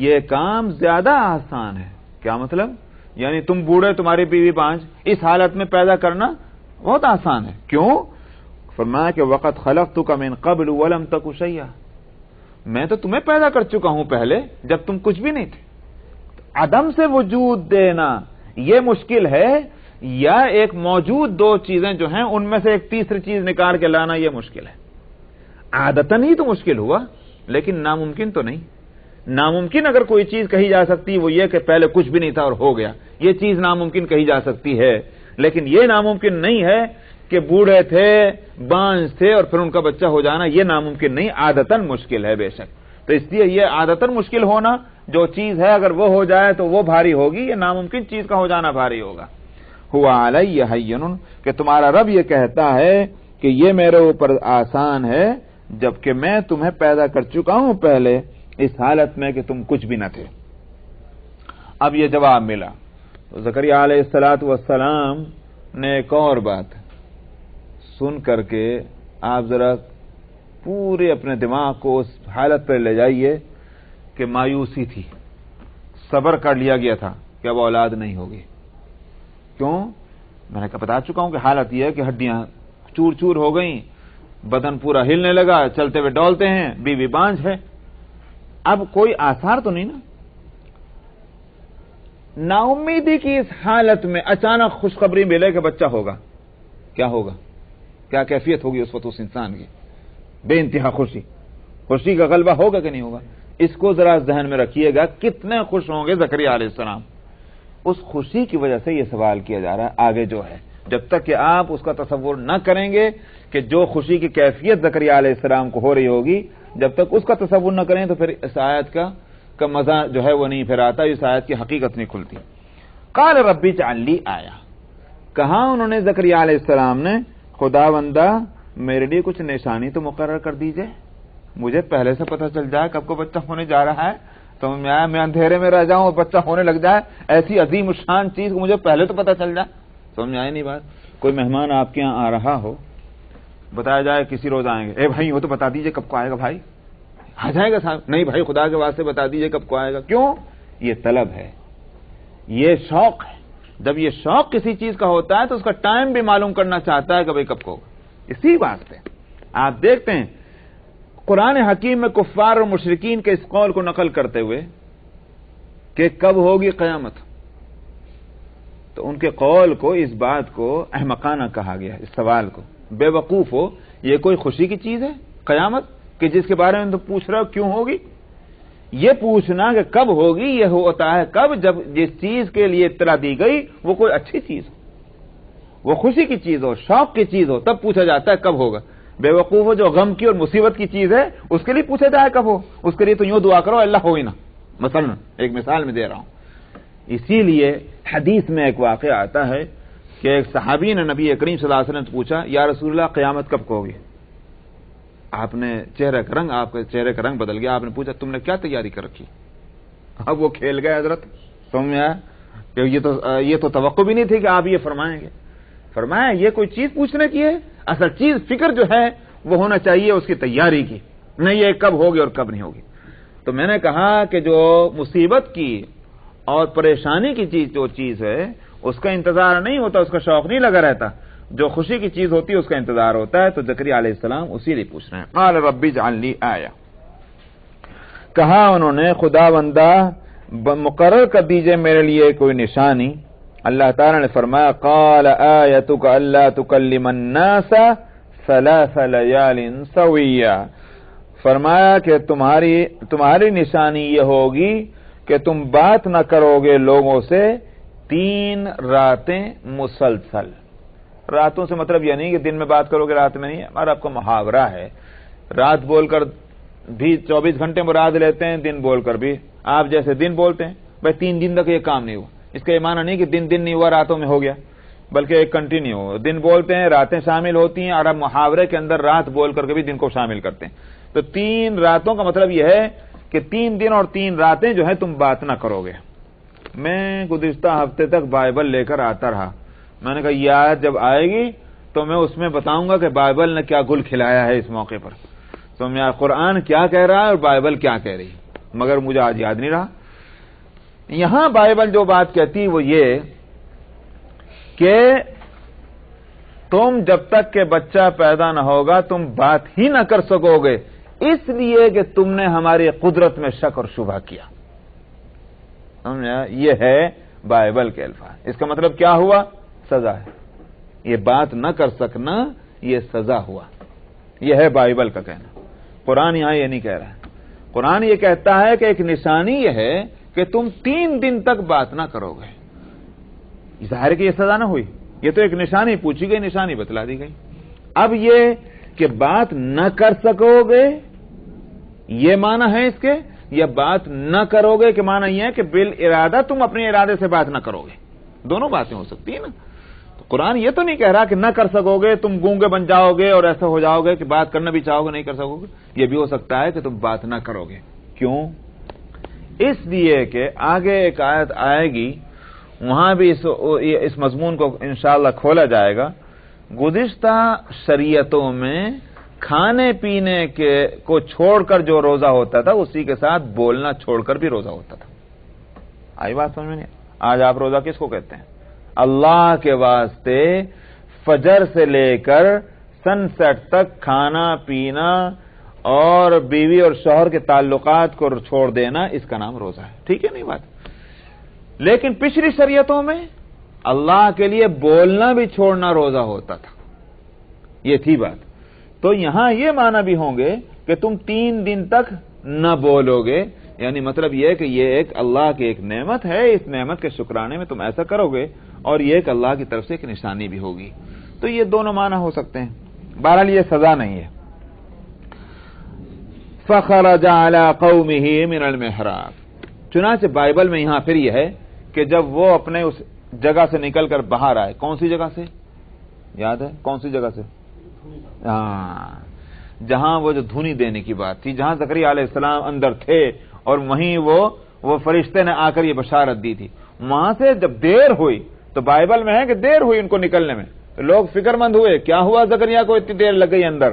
یہ کام زیادہ آسان ہے. کیا مطلب؟ یعنی تم بوڑھے، تمہاری بیوی بانج، اس حالت میں پیدا کرنا بہت آسان ہے. کیوں؟ فرمایا کہ وقت خلقتک من قبل ولم تک شیئا، میں تو تمہیں پیدا کر چکا ہوں پہلے جب تم کچھ بھی نہیں تھے. عدم سے وجود دینا یہ مشکل ہے، یا ایک موجود دو چیزیں جو ہیں ان میں سے ایک تیسری چیز نکال کے لانا یہ مشکل ہے. عادتاً ہی تو مشکل ہوا، لیکن ناممکن تو نہیں. ناممکن اگر کوئی چیز کہی جا سکتی وہ یہ کہ پہلے کچھ بھی نہیں تھا اور ہو گیا، یہ چیز ناممکن کہی جا سکتی ہے. لیکن یہ ناممکن نہیں ہے کہ بوڑھے تھے، بانجھ تھے اور پھر ان کا بچہ ہو جانا، یہ ناممکن نہیں، عادتاً مشکل ہے بے شک. تو اس لیے یہ عادتاً مشکل ہونا، جو چیز ہے اگر وہ ہو جائے تو وہ بھاری ہوگی، یہ ناممکن چیز کا ہو جانا بھاری ہوگا. ہوا علی ہین، کہ تمہارا رب یہ کہتا ہے کہ یہ میرے اوپر آسان ہے جبکہ میں تمہیں پیدا کر چکا ہوں پہلے اس حالت میں کہ تم کچھ بھی نہ تھے. اب یہ جواب ملا. زکریا علیہ الصلوۃ والسلام نے ایک اور بات سن کر کے آپ ذرا پورے اپنے دماغ کو اس حالت پر لے جائیے کہ مایوسی تھی، صبر کر لیا گیا تھا کہ اب اولاد نہیں ہوگی. کیوں؟ میں نے بتا چکا ہوں کہ حالت یہ ہے کہ ہڈیاں چور چور ہو گئیں، بدن پورا ہلنے لگا، چلتے ہوئے ڈولتے ہیں، بیوی بانجھ ہے. اب کوئی آثار تو نہیں نا. نا امیدی کی اس حالت میں اچانک خوشخبری ملے کہ بچہ ہوگا، کیا ہوگا؟ کیا کیفیت ہوگی اس وقت اس انسان کی؟ بے انتہا خوشی کا غلبہ ہوگا کہ نہیں ہوگا؟ اس کو ذرا ذہن میں رکھیے گا. کتنے خوش ہوں گے زکریا علیہ السلام. اس خوشی کی وجہ سے یہ سوال کیا جا رہا ہے. آگے جو ہے جب تک کہ آپ اس کا تصور نہ کریں گے کہ جو خوشی کی کیفیت زکریا علیہ السلام کو ہو رہی ہوگی، جب تک اس کا تصور نہ کریں تو پھر اس آیت کا مزہ جو ہے وہ نہیں پھر آتا، اس آیت کی حقیقت نہیں کھلتی. قال ربی اجعل لی آیہ، کہا انہوں نے زکریا علیہ السلام نے خداوندہ میرے لیے کچھ نشانی تو مقرر کر دیجئے، مجھے پہلے سے پتہ چل جائے کب کو بچہ ہونے جا رہا ہے. تو میں اندھیرے میں رہ جاؤں اور بچہ ہونے لگ جائے، ایسی عظیم الشان چیز کو مجھے پہلے تو پتہ چل جائے. سمجھ آئے نہیں بات؟ کوئی مہمان آپ کے یہاں آ رہا ہو، بتایا جائے کسی روز آئیں گے، اے بھائی وہ تو بتا دیجئے کب کو آئے گا بھائی، آ جائے گا صاحب، نہیں بھائی خدا کے واسطے بتا دیجئے کب کو آئے گا. کیوں؟ یہ طلب ہے، یہ شوق ہے. جب یہ شوق کسی چیز کا ہوتا ہے تو اس کا ٹائم بھی معلوم کرنا چاہتا ہے کہ بھائی کب کو ہوگا. اسی بات پہ آپ دیکھتے ہیں قرآن حکیم میں کفار اور مشرکین کے اس قول کو نقل کرتے ہوئے کہ کب ہوگی قیامت، تو ان کے قول کو، اس بات کو احمقانہ کہا گیا. اس سوال کو بے وقوف ہو، یہ کوئی خوشی کی چیز ہے قیامت کہ جس کے بارے میں تم پوچھ رہے ہو کیوں ہوگی؟ یہ پوچھنا کہ کب ہوگی یہ ہوتا ہے کب جب جس چیز کے لیے اطلاع دی گئی وہ کوئی اچھی چیز ہو، وہ خوشی کی چیز ہو، شوق کی چیز ہو، تب پوچھا جاتا ہے کب ہوگا. بے وقوف ہو جو غم کی اور مصیبت کی چیز ہے اس کے لیے پوچھا جائے کب ہو، اس کے لیے تو یوں دعا کرو اللہ ہو ہی نہ. مثلا ایک مثال میں دے رہا ہوں. اسی لیے حدیث میں ایک واقعہ آتا ہے کہ ایک صحابی نے نبی کریم صلی اللہ علیہ وسلم سے پوچھا یا رسول اللہ قیامت کب کو ہوگی؟ آپ نے آپ کے چہرے کا رنگ بدل گیا. آپ نے پوچھا تم نے کیا تیاری کر رکھی؟ اب وہ کھیل گئے حضرت. سمجھ میں آیا کہ یہ تو توقع بھی نہیں تھی کہ آپ یہ فرمائیں گے. فرمایا یہ کوئی چیز پوچھنے کی ہے، اصل چیز فکر جو ہے وہ ہونا چاہیے اس کی تیاری کی، نہیں یہ کب ہوگی اور کب نہیں ہوگی. تو میں نے کہا کہ جو مصیبت کی اور پریشانی کی چیز جو چیز ہے اس کا انتظار نہیں ہوتا، اس کا شوق نہیں لگا رہتا. جو خوشی کی چیز ہوتی ہے اس کا انتظار ہوتا ہے. تو زکریا علیہ السلام اسی لیے پوچھ رہے ہیں. قال رب اجعل لی آیہ، کہا انہوں نے خدا بندہ مقرر کر دیجئے میرے لیے کوئی نشانی. اللہ تعالی نے فرمایا قال آیتک الا تکلم الناس ثلاث لیال سویا، فرمایا کہ تمہاری نشانی یہ ہوگی کہ تم بات نہ کرو گے لوگوں سے 3 راتیں مسلسل. راتوں سے مطلب یہ نہیں کہ دن میں بات کرو گے رات میں نہیں. ہمارا آپ کا محاورہ ہے، رات بول کر بھی 24 گھنٹے مراد لیتے ہیں، دن بول کر بھی آپ جیسے دن بولتے ہیں. بھائی 3 دن تک یہ کام نہیں ہوا، اس کا یہ معنی نہیں کہ دن نہیں ہوا راتوں میں ہو گیا، بلکہ ایک کنٹینیو ہو. دن بولتے ہیں، راتیں شامل ہوتی ہیں، اور اب محاورے کے اندر رات بول کر کے بھی دن کو شامل کرتے ہیں. تو 3 راتوں کا مطلب یہ ہے کہ 3 دن اور 3 راتیں جو ہے تم بات نہ کرو گے. میں گزشتہ ہفتے تک بائبل لے کر آتا رہا. میں نے کہا یہ آیت جب آئے گی تو میں اس میں بتاؤں گا کہ بائبل نے کیا گل کھلایا ہے اس موقع پر. تو میں قرآن کیا کہہ رہا ہے اور بائبل کیا کہہ رہی ہے، مگر مجھے آج یاد نہیں رہا. یہاں بائبل جو بات کہتی وہ یہ کہ تم جب تک کہ بچہ پیدا نہ ہوگا تم بات ہی نہ کر سکو گے، اس لیے کہ تم نے ہماری قدرت میں شک اور شبہ کیا. یہ ہے بائبل کے الفاظ. اس کا مطلب کیا ہوا؟ سزا ہے. یہ بات نہ کر سکنا یہ سزا ہوا. یہ ہے بائبل کا کہنا. قرآن یہاں یہ نہیں کہہ رہا ہے. قرآن یہ کہتا ہے کہ ایک نشانی یہ ہے کہ تم 3 دن تک بات نہ کرو گے. ظاہر ہے کہ یہ سزا نہ ہوئی، یہ تو ایک نشانی پوچھی گئی، نشانی بتلا دی گئی. اب یہ کہ بات نہ کر سکو گے یہ معنی ہے اس کے، یا بات نہ کرو گے کہ معنی یہ ہے کہ بالارادہ تم اپنے ارادے سے بات نہ کرو گے. دونوں باتیں ہو سکتی ہیں نا. تو قرآن یہ تو نہیں کہہ رہا کہ نہ کر سکو گے، تم گونگے بن جاؤ گے اور ایسا ہو جاؤ گے کہ بات کرنا بھی چاہو گے نہیں کر سکو گے. یہ بھی ہو سکتا ہے کہ تم بات نہ کرو گے. کیوں؟ اس لیے کہ آگے ایک آیت آئے گی وہاں بھی اس مضمون کو انشاءاللہ کھولا جائے گا. گزشتہ شریعتوں میں کھانے پینے کو چھوڑ کر جو روزہ ہوتا تھا اسی کے ساتھ بولنا چھوڑ کر بھی روزہ ہوتا تھا. آئی بات سمجھ میں نہیں؟ آج آپ روزہ کس کو کہتے ہیں؟ اللہ کے واسطے فجر سے لے کر سن سیٹ تک کھانا پینا اور بیوی اور شوہر کے تعلقات کو چھوڑ دینا، اس کا نام روزہ ہے. ٹھیک ہے نہیں بات؟ لیکن پچھلی شریعتوں میں اللہ کے لیے بولنا بھی چھوڑنا روزہ ہوتا تھا. یہ تھی بات. تو یہاں یہ معنی بھی ہوں گے کہ تم 3 دن تک نہ بولو گے، یعنی مطلب یہ کہ یہ ایک اللہ کی ایک نعمت ہے، اس نعمت کے شکرانے میں تم ایسا کرو گے، اور یہ ایک اللہ کی طرف سے ایک نشانی بھی ہوگی. تو یہ دونوں معنی ہو سکتے ہیں. بہرحال یہ سزا نہیں ہے. فخرج علی قومہ من المحراب، چنانچہ بائبل میں یہاں پھر یہ ہے کہ جب وہ اپنے اس جگہ سے نکل کر باہر آئے. کون سی جگہ سے یاد ہے؟ کون سی جگہ سے؟ جہاں وہ جو دھنی دینے کی بات تھی، جہاں زکریا علیہ السلام اندر تھے اور وہیں وہ فرشتے نے آ کر یہ بشارت دی تھی. وہاں سے جب دیر ہوئی تو بائبل میں ہے کہ دیر ہوئی ان کو نکلنے میں، تو لوگ فکر مند ہوئے کیا ہوا زکریا کو اتنی دیر لگ گئی اندر.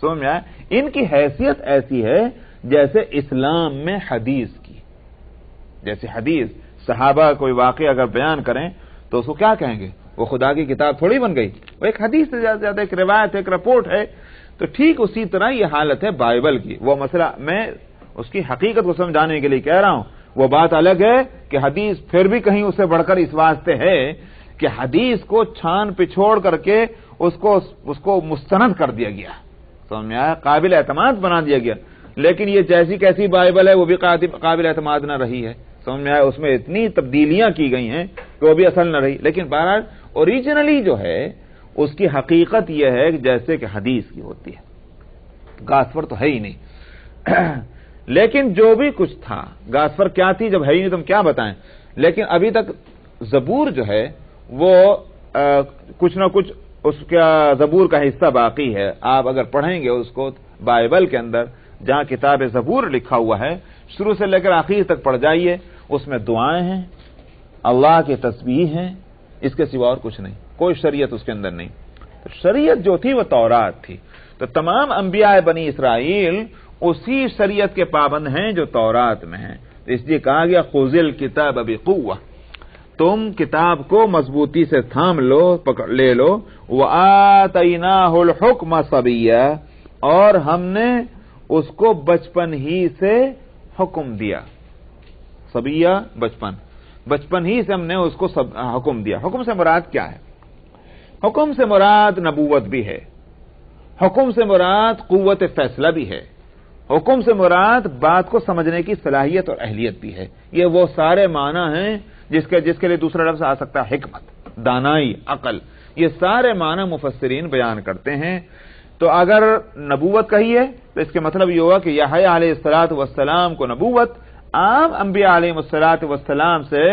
سمجھ میں آیا؟ ان کی حیثیت ایسی ہے جیسے اسلام میں حدیث کی، جیسے حدیث صحابہ کوئی واقعہ اگر بیان کریں تو اس کو کیا کہیں گے؟ وہ خدا کی کتاب تھوڑی بن گئی، وہ ایک حدیث سے زیادہ ایک روایت ہے، ایک رپورٹ ہے. تو ٹھیک اسی طرح یہ حالت ہے بائبل کی. وہ مسئلہ میں اس کی حقیقت کو سمجھانے کے لیے کہہ رہا ہوں. وہ بات الگ ہے کہ حدیث پھر بھی کہیں اس سے بڑھ کر اس واسطے ہے کہ حدیث کو چھان پچھوڑ کر کے اس کو مستند کر دیا گیا، سمجھ میں آیا؟ قابل اعتماد بنا دیا گیا. لیکن یہ جیسی کیسی بائبل ہے وہ بھی قابل اعتماد نہ رہی ہے، سمجھ میں آیا؟ اس میں اتنی تبدیلیاں کی گئی ہیں کہ وہ بھی اصل نہ رہی. لیکن بہرحال اوریجنلی جو ہے اس کی حقیقت یہ ہے کہ جیسے کہ حدیث کی ہوتی ہے، گاسفر تو ہے ہی نہیں. لیکن جو بھی کچھ تھا، گاسفر کیا تھی جب ہے ہی نہیں تم کیا بتائیں. لیکن ابھی تک زبور جو ہے وہ کچھ نہ کچھ اس کا زبور کا حصہ باقی ہے. آپ اگر پڑھیں گے اس کو بائبل کے اندر جہاں کتاب زبور لکھا ہوا ہے، شروع سے لے کر آخر تک پڑھ جائیے، اس میں دعائیں ہیں، اللہ کی تسبیح ہیں، اس کے سوا اور کچھ نہیں، کوئی شریعت اس کے اندر نہیں. تو شریعت جو تھی وہ تورات تھی. تو تمام انبیاء بنی اسرائیل اسی شریعت کے پابند ہیں جو تورات میں ہیں. تو اس لیے کہا گیا خذ الکتاب بقوہ، تم کتاب کو مضبوطی سے تھام لو، لے لو. وآتیناہ الحکم صبیا، اور ہم نے اس کو بچپن ہی سے حکم دیا. صبیہ بچپن ہی سے ہم نے اس کو حکم دیا. حکم سے مراد کیا ہے؟ حکم سے مراد نبوت بھی ہے، حکم سے مراد قوت فیصلہ بھی ہے، حکم سے مراد بات کو سمجھنے کی صلاحیت اور اہلیت بھی ہے. یہ وہ سارے معنی ہیں جس کے لیے دوسرا لفظ آ سکتا ہے حکمت، دانائی، عقل. یہ سارے معنی مفسرین بیان کرتے ہیں. تو اگر نبوت کہی ہے تو اس کے مطلب یہ ہوا کہ یحییٰ علیہ الصلوۃ والسلام کو نبوت عام انبیاء علیہ الصلوۃ والسلام سے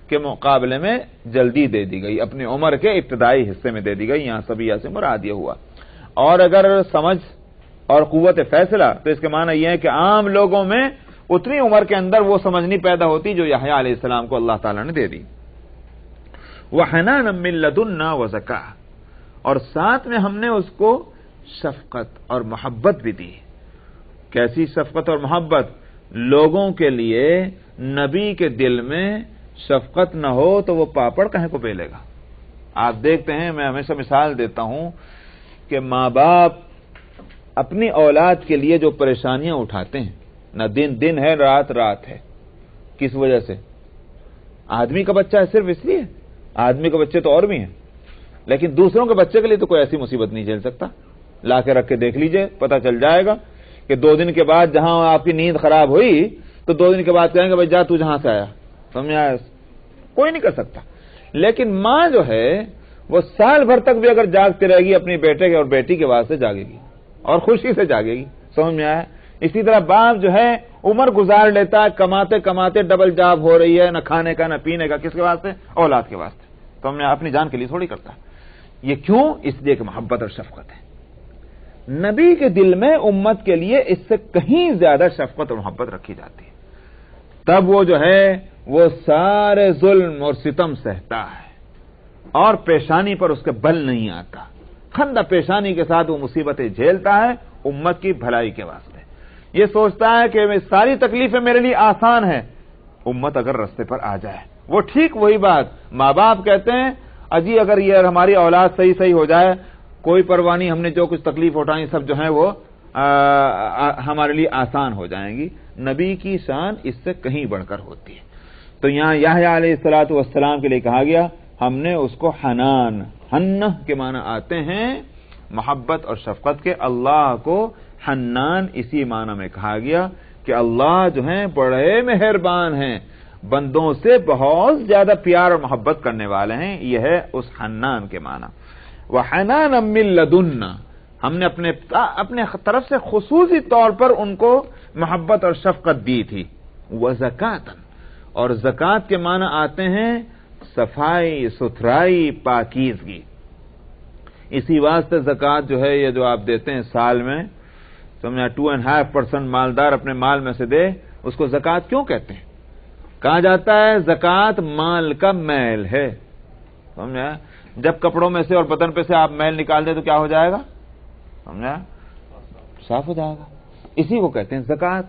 کے مقابلے میں جلدی دے دی گئی، اپنی عمر کے ابتدائی حصے میں دے دی گئی. یہاں صبیہ سے مراد یہ ہوا. اور اگر سمجھ اور قوت فیصلہ تو اس کے معنی یہ ہے کہ عام لوگوں میں اتنی عمر کے اندر وہ سمجھ نہیں پیدا ہوتی جو یحییٰ علیہ السلام کو اللہ تعالیٰ نے دے دی. وَحَنَانًا مِن لَّدُنَّا وَزَكَاةً، اور ساتھ میں ہم نے اس کو شفقت اور محبت بھی دی. کیسی شفقت اور محبت؟ لوگوں کے لیے نبی کے دل میں شفقت نہ ہو تو وہ پاپڑ کہیں کو بیلے گا. آپ دیکھتے ہیں، میں ہمیشہ مثال دیتا ہوں کہ ماں باپ اپنی اولاد کے لیے جو پریشانیاں اٹھاتے ہیں، نہ دن ہے رات ہے. کس وجہ سے؟ آدمی کا بچہ ہے صرف اس لیے. آدمی کے بچے تو اور بھی ہیں، لیکن دوسروں کے بچے کے لیے تو کوئی ایسی مصیبت نہیں جھیل سکتا. لا کے رکھ کے دیکھ لیجئے، پتہ چل جائے گا کہ 2 دن کے بعد جہاں آپ کی نیند خراب ہوئی تو 2 دن کے بعد کہیں گے بھائی جا تو جہاں سے آیا. سمجھا؟ کوئی نہیں کر سکتا. لیکن ماں جو ہے وہ سال بھر تک بھی اگر جاگتی رہے گی اپنی بیٹے کے اور بیٹی کے واسطے جاگے گی اور خوشی سے جاگے گی. سمجھ میں آیا؟ اسی طرح باپ جو ہے عمر گزار لیتا ہے، کماتے کماتے ڈبل جاب ہو رہی ہے، نہ کھانے کا نہ پینے کا. کس کے واسطے؟ اولاد کے واسطے. تو ہم نے اپنی جان کے لیے تھوڑی کرتا. یہ کیوں؟ اس لیے کہ محبت اور شفقت ہے. نبی کے دل میں امت کے لیے اس سے کہیں زیادہ شفقت اور محبت رکھی جاتی ہے. تب وہ جو ہے وہ سارے ظلم اور ستم سہتا ہے اور پیشانی پر اس کے بل نہیں آتا. خندہ پیشانی کے ساتھ وہ مصیبتیں جھیلتا ہے امت کی بھلائی کے واسطے. یہ سوچتا ہے کہ ساری تکلیفیں میرے لیے آسان ہیں امت اگر رستے پر آ جائے. وہ ٹھیک وہی بات ماں باپ کہتے ہیں اجی اگر یہ ہماری اولاد صحیح ہو جائے کوئی پرواہ نہیں، ہم نے جو کچھ تکلیف اٹھائی سب جو ہیں وہ ہمارے لیے آسان ہو جائیں گی. نبی کی شان اس سے کہیں بڑھ کر ہوتی ہے. تو یہاں یحییٰ علیہ الصلوۃ والسلام کے لیے کہا گیا ہم نے اس کو حنان، حنہ کے معنی آتے ہیں محبت اور شفقت کے. اللہ کو حنان اسی معنی میں کہا گیا کہ اللہ جو ہیں بڑے مہربان ہیں، بندوں سے بہت زیادہ پیار اور محبت کرنے والے ہیں. یہ ہے اس حنان کے معنی. وَحَنَانًا مِن لَّدُنَّا، ہم نے اپنے طرف سے خصوصی طور پر ان کو محبت اور شفقت دی تھی. وَزَكَاةً، اور زکات کے معنی آتے ہیں صفائی ستھرائی پاکیزگی. اسی واسطے زکات جو ہے یہ جو آپ دیتے ہیں سال میں سمجھا 2.5% مالدار اپنے مال میں سے دے، اس کو زکات کیوں کہتے ہیں؟ کہا جاتا ہے زکات مال کا میل ہے. سمجھا؟ جب کپڑوں میں سے اور بدن پہ سے آپ میل نکال دیں تو کیا ہو جائے گا؟ سمجھا؟ صاف ہو جائے گا. اسی کو کہتے ہیں زکات،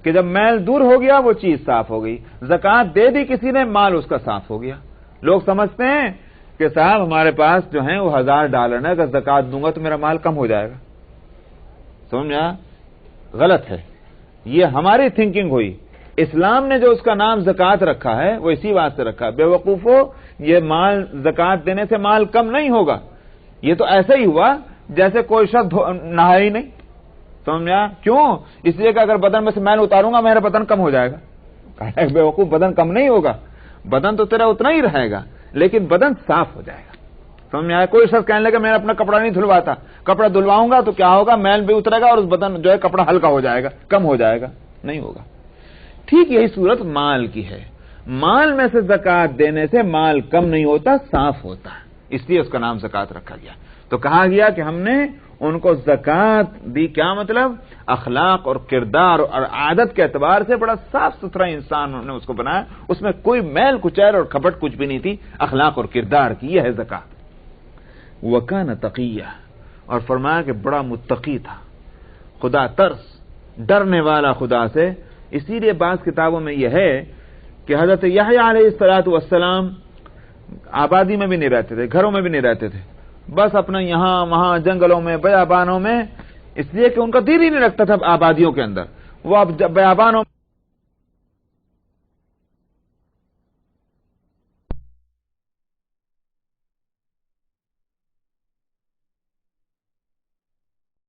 کہ جب میل دور ہو گیا وہ چیز صاف ہو گئی. زکات دے دی کسی نے، مال اس کا صاف ہو گیا. لوگ سمجھتے ہیں کہ صاحب ہمارے پاس جو ہیں وہ $1000 ہے، اگر زکات دوں گا تو میرا مال کم ہو جائے گا. سمجھا؟ غلط ہے. یہ ہماری تھنکنگ ہوئی. اسلام نے جو اس کا نام زکات رکھا ہے وہ اسی واسطے رکھا ہے. بے وقوفو، یہ مال زکات دینے سے مال کم نہیں ہوگا. یہ تو ایسا ہی ہوا جیسے کوئی شخص نہایا ہی نہیں. سمجھا؟ کیوں؟ اس لیے کہ اگر بدن میں سے میل اتاروں گا میرا بدن کم ہو جائے گا. بے وقوف، بدن کم نہیں ہوگا، بدن تو تیرا اتنا ہی رہے گا لیکن بدن صاف ہو جائے گا. سمجھ آیا؟ کوئی شخص کہنے لگا میں اپنا کپڑا نہیں دھلواتا، کپڑا دھلواؤں گا تو کیا ہوگا؟ میل بھی اترے گا اور اس بدن جو ہے کپڑا ہلکا ہو جائے گا، کم ہو جائے گا. نہیں ہوگا. ٹھیک یہی صورت مال کی ہے. مال میں سے زکات دینے سے مال کم نہیں ہوتا، صاف ہوتا ہے. اس لیے اس کا نام زکات رکھا گیا. تو کہا گیا کہ ہم نے ان کو زکات دی. کیا مطلب؟ اخلاق اور کردار اور عادت کے اعتبار سے بڑا صاف ستھرا انسان انہوں نے اس کو بنایا. اس میں کوئی میل کچیل اور کھپٹ کچھ بھی نہیں تھی. اخلاق اور کردار کی یہ ہے زکات. وَكَانَ تَقِيًّا، اور فرمایا کہ بڑا متقی تھا، خدا ترس، ڈرنے والا خدا سے. اسی لیے بعض کتابوں میں یہ ہے کہ حضرت یحییٰ علیہ الصلوۃ والسلام آبادی میں بھی نہیں رہتے تھے، گھروں میں بھی نہیں رہتے تھے، بس اپنا یہاں وہاں جنگلوں میں بیابانوں میں، اس لیے کہ ان کا دل ہی نہیں رکھتا تھا آبادیوں کے اندر. وہ اب بیابانوں